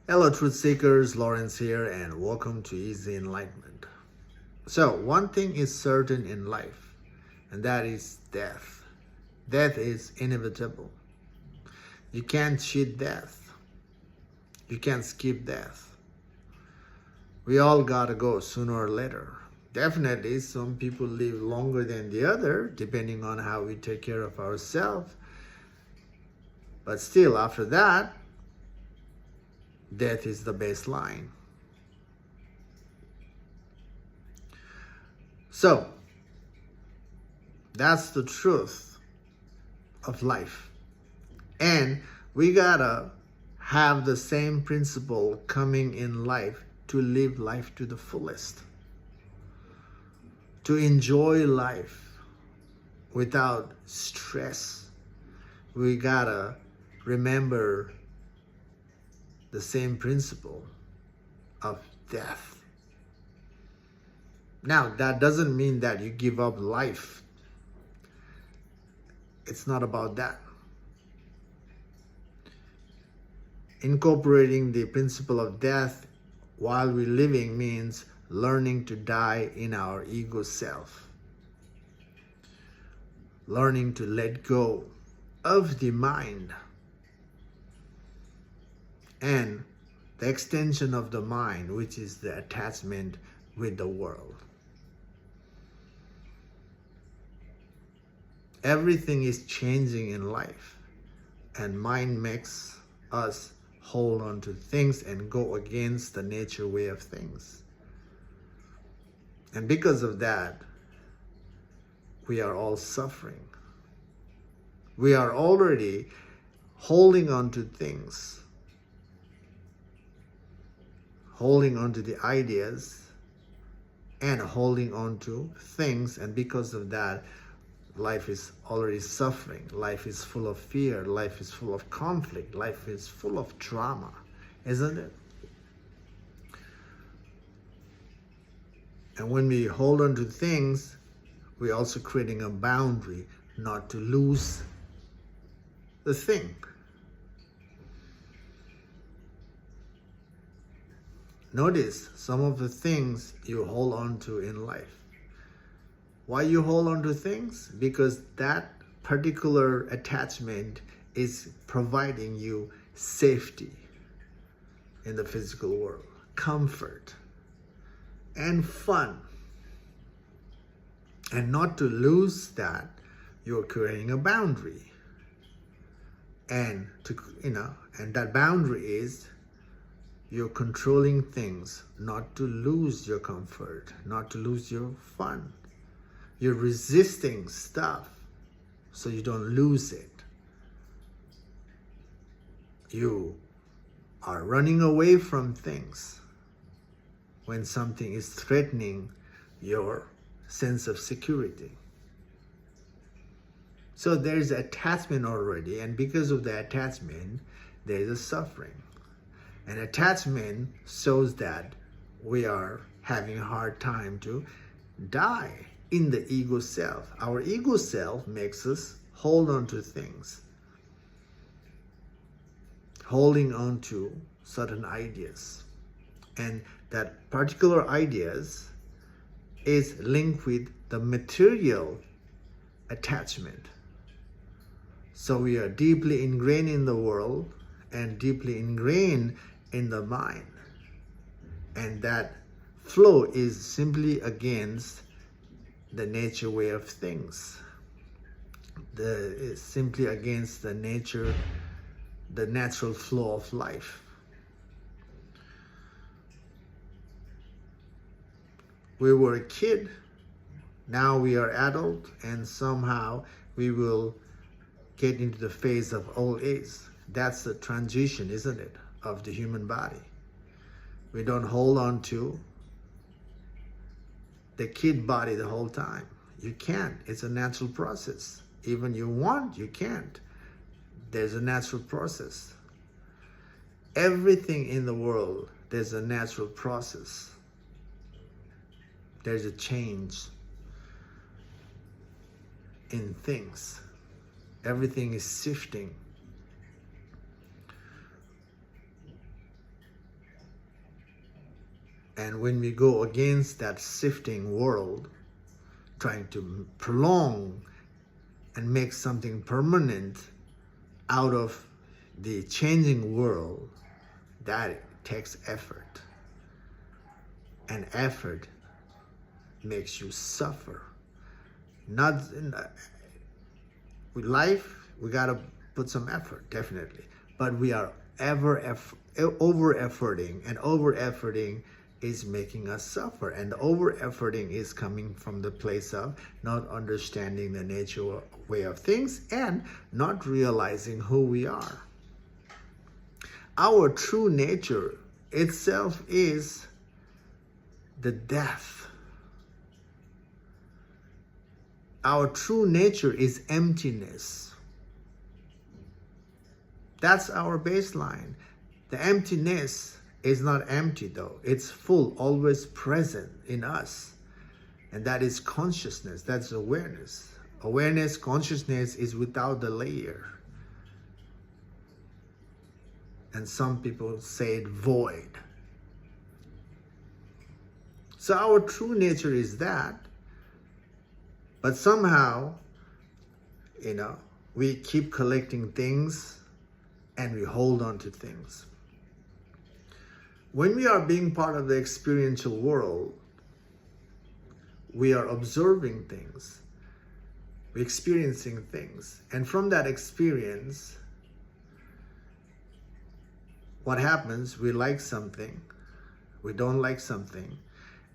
Hello, truth seekers. Lawrence here, and welcome to Easy Enlightenment. So, one thing is certain in life, and that is death. Death is inevitable. You can't cheat death. You can't skip death. We all gotta go sooner or later. Definitely, some people live longer than the other, depending on how we take care of ourselves. But still, after that, death is the baseline. So, that's the truth of life. And we gotta have the same principle coming in life to live life to the fullest, to enjoy life without stress. We gotta remember the same principle of death. Now, that doesn't mean that you give up life. It's not about that. Incorporating the principle of death while we're living means learning to die in our ego self. Learning to let go of the mind and the extension of the mind, which is the attachment with the world. Everything is changing in life, and mind makes us hold on to things and go against the nature way of things. And because of that, we are all suffering. We are already holding on to things, holding on to the ideas and holding on to things, and because of that, life is already suffering. Life is full of fear. Life is full of conflict. Life is full of drama, isn't it? And when we hold on to things, we're also creating a boundary not to lose the thing. Notice some of the things you hold on to in life. Why you hold on to things? Because that particular attachment is providing you safety in the physical world, comfort, and fun. And not to lose that, you're creating a boundary. And and that boundary is you're controlling things not to lose your comfort, not to lose your fun. You're resisting stuff so you don't lose it. You are running away from things when something is threatening your sense of security. So there is attachment already, and because of the attachment, there is a suffering. And attachment shows that we are having a hard time to die in the ego self. Our ego self makes us hold on to things, holding on to certain ideas. And that particular ideas is linked with the material attachment. So we are deeply ingrained in the world and deeply ingrained in the mind. And that flow is simply against the nature way of things. It's simply against the nature, the natural flow of life. We were a kid, now we are adult, and somehow we will get into the phase of old age. That's the transition, isn't it, of the human body. We don't hold on to the kid body the whole time. You can't. It's a natural process. Even you want, you can't. There's a natural process. Everything in the world, there's a natural process. There's a change in things. Everything is shifting. And when we go against that shifting world, trying to prolong and make something permanent out of the changing world, that takes effort. And effort makes you suffer. Not with life, we gotta put some effort, definitely. But we are over efforting, and over efforting is making us suffer. And over efforting is coming from the place of not understanding the nature way of things and not realizing who we are. Our true nature itself is the death. Our true nature is emptiness. That's our baseline. The emptiness is not empty though. It's full, always present in us. And that is consciousness. That's awareness. Awareness, consciousness is without the layer. And some people say it void. So our true nature is that. But somehow, we keep collecting things and we hold on to things. When we are being part of the experiential world, we are observing things, we're experiencing things. And from that experience, what happens, we like something, we don't like something,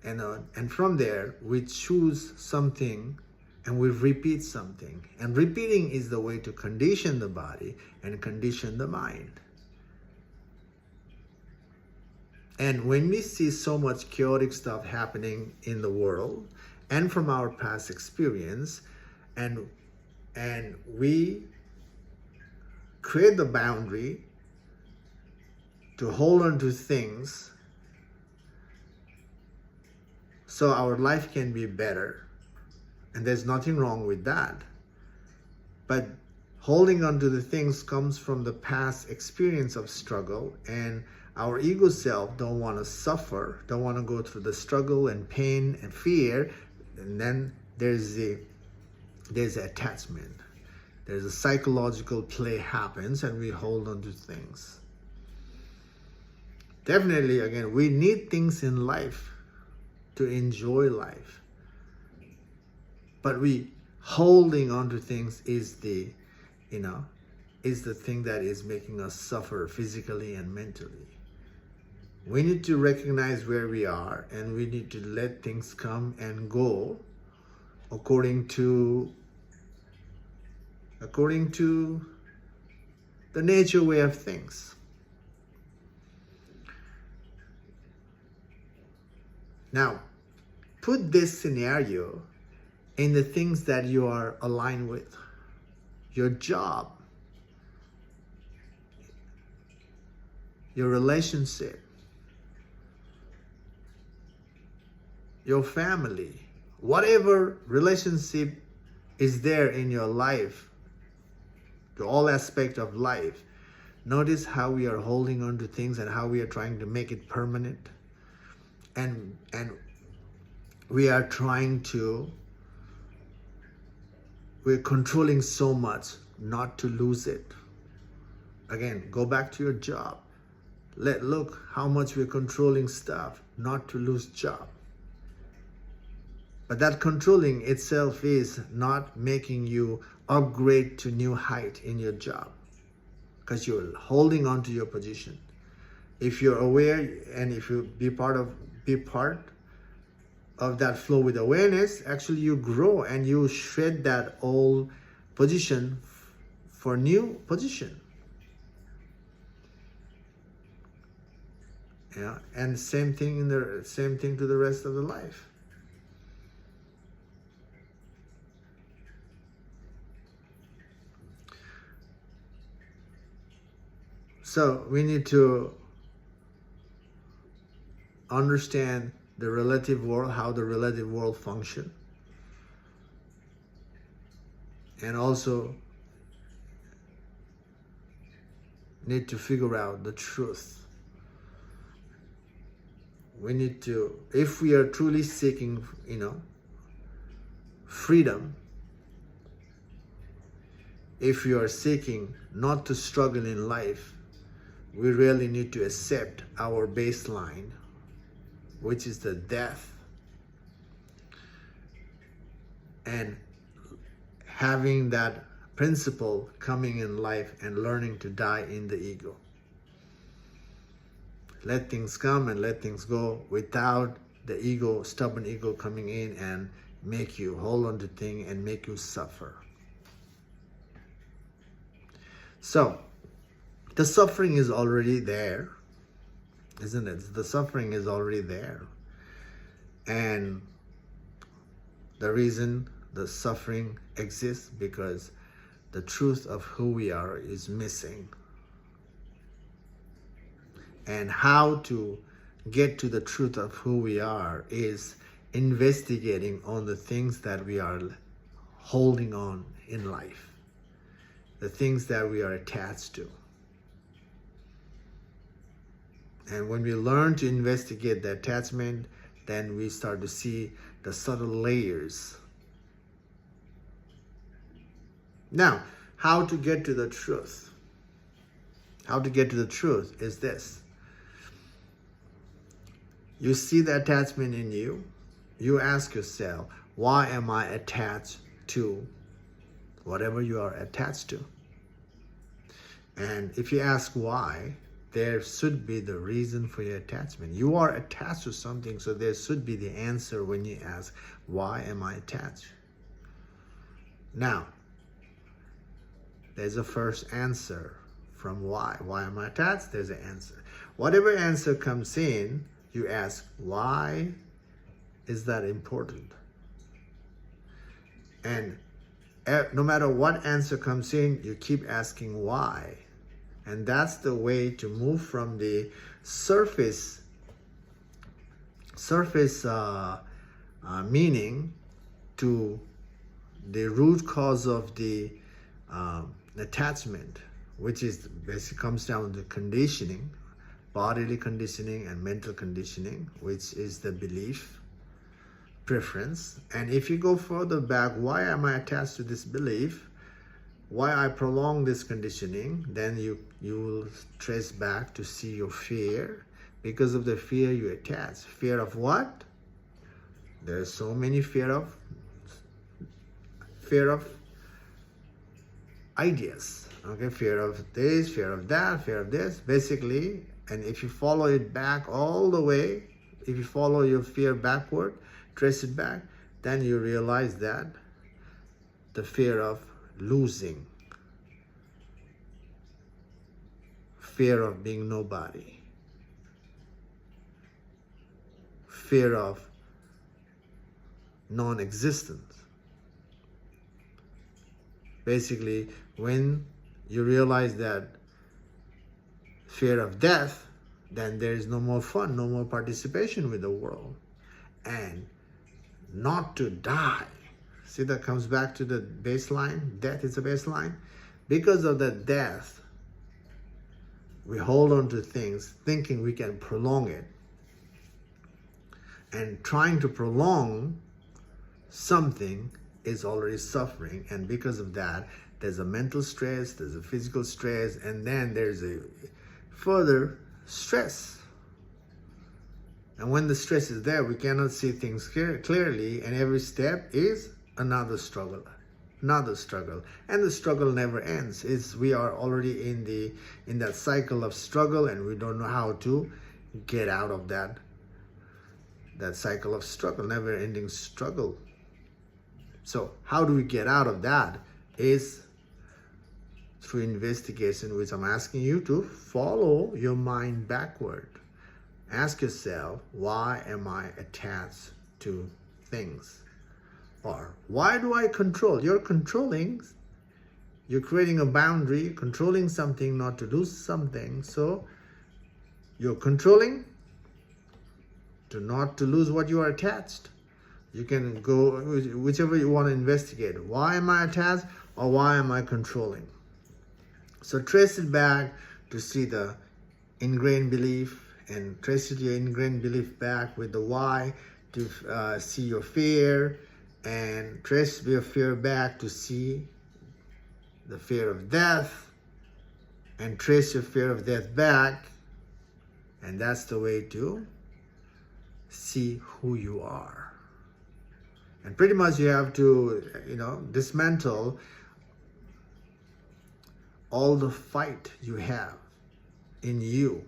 and from there, we choose something and we repeat something. And repeating is the way to condition the body and condition the mind. And when we see so much chaotic stuff happening in the world and from our past experience, and we create the boundary to hold on to things so our life can be better. And there's nothing wrong with that. But holding on to the things comes from the past experience of struggle, and our ego self don't want to suffer, don't want to go through the struggle and pain and fear. And then there's attachment. There's a psychological play happens and we hold on to things. Definitely, again, we need things in life to enjoy life. But we holding on to things is the thing that is making us suffer physically and mentally. We need to recognize where we are, and we need to let things come and go according to the nature way of things. Now, put this scenario in the things that you are aligned with. Your job, your relationship, your family, whatever relationship is there in your life, to all aspects of life. Notice how we are holding on to things and how we are trying to make it permanent. And we are we're controlling so much not to lose it. Again, go back to your job. Look how much we're controlling stuff not to lose job. But that controlling itself is not making you upgrade to new height in your job, because you're holding on to your position. If you're aware and if you be part of that flow with awareness, actually you grow and you shred that old position for new position. Yeah, and same thing to the rest of the life. So we need to understand the relative world, how the relative world function, and also need to figure out the truth. we need to, if we are truly seeking, freedom, if you are seeking not to struggle in life, we really need to accept our baseline, which is the death, and having that principle coming in life and learning to die in the ego. Let things come and let things go without the ego, stubborn ego coming in and make you hold on to things and make you suffer. So, the suffering is already there, isn't it? The suffering is already there. And the reason the suffering exists because the truth of who we are is missing. And how to get to the truth of who we are is investigating on the things that we are holding on in life, the things that we are attached to. And when we learn to investigate the attachment, then we start to see the subtle layers. Now, how to get to the truth? How to get to the truth is this. You see the attachment in you. You ask yourself, why am I attached to whatever you are attached to? And if you ask why, there should be the reason for your attachment. You are attached to something, so there should be the answer when you ask, why am I attached? Now, there's a first answer from why. Why am I attached? There's an answer. Whatever answer comes in, you ask, why is that important? And no matter what answer comes in, you keep asking why. And that's the way to move from the surface meaning to the root cause of the attachment, which is basically comes down to conditioning, bodily conditioning and mental conditioning, which is the belief, preference. And if you go further back, why am I attached to this belief? Why I prolong this conditioning? Then you will trace back to see your fear. Because of the fear you attach. Fear of what? There's so many fear of ideas. Okay, fear of this, fear of that, fear of this. Basically, and if you follow it back all the way, if you follow your fear backward, trace it back, then you realize that the fear of losing, fear of being nobody, fear of non-existence. Basically, when you realize that fear of death, then there is no more fun, no more participation with the world. And not to die. See, that comes back to the baseline. Death is a baseline. Because of the death, we hold on to things thinking we can prolong it. And trying to prolong something is already suffering. And because of that, there's a mental stress, there's a physical stress, and then there's a further stress. And when the stress is there, we cannot see things clearly, and every step is another struggle. And the struggle never ends. We are already in that cycle of struggle, and we don't know how to get out of that cycle of struggle, never-ending struggle. So how do we get out of that? Is through investigation, which I'm asking you to follow your mind backward. Ask yourself, why am I attached to things? Or why do I control? You're controlling. You're creating a boundary, controlling something not to lose something. So you're controlling not to lose what you are attached. You can go whichever you want to investigate. Why am I attached or why am I controlling? So trace it back to see the ingrained belief, and trace your ingrained belief back with the why to see your fear, and trace your fear back to see the fear of death, and trace your fear of death back, and that's the way to see who you are. And pretty much you have to, dismantle all the fight you have in you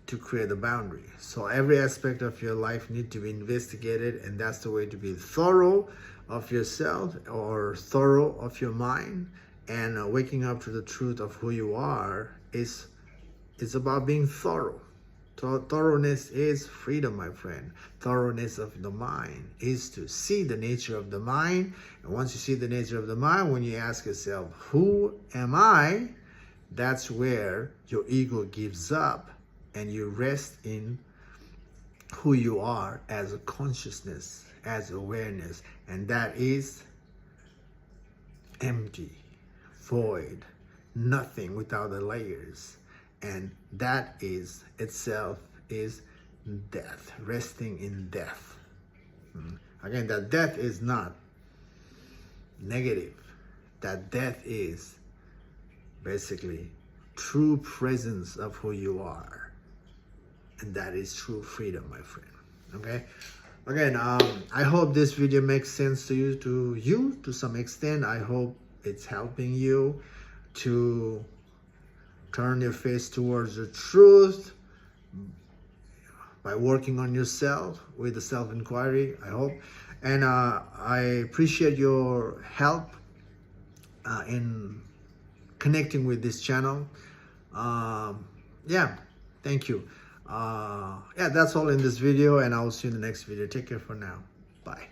to create a boundary. So every aspect of your life need to be investigated, and that's the way to be thorough of yourself or thorough of your mind. And waking up to the truth of who you are is about being thorough. Thoroughness is freedom, my friend. Thoroughness of the mind is to see the nature of the mind. And once you see the nature of the mind, when you ask yourself, who am I? That's where your ego gives up and you rest in who you are as a consciousness, as awareness. And that is empty, void, nothing without the layers. And that is itself is death, resting in death. Again, that death is not negative. That death is basically true presence of who you are. And that is true freedom, my friend. Okay? Again, I hope this video makes sense to you to some extent. I hope it's helping you to turn your face towards the truth by working on yourself with the self-inquiry, I hope. And I appreciate your help in connecting with this channel. Yeah, thank you. Yeah, that's all in this video, and I will see you in the next video. Take care for now. Bye.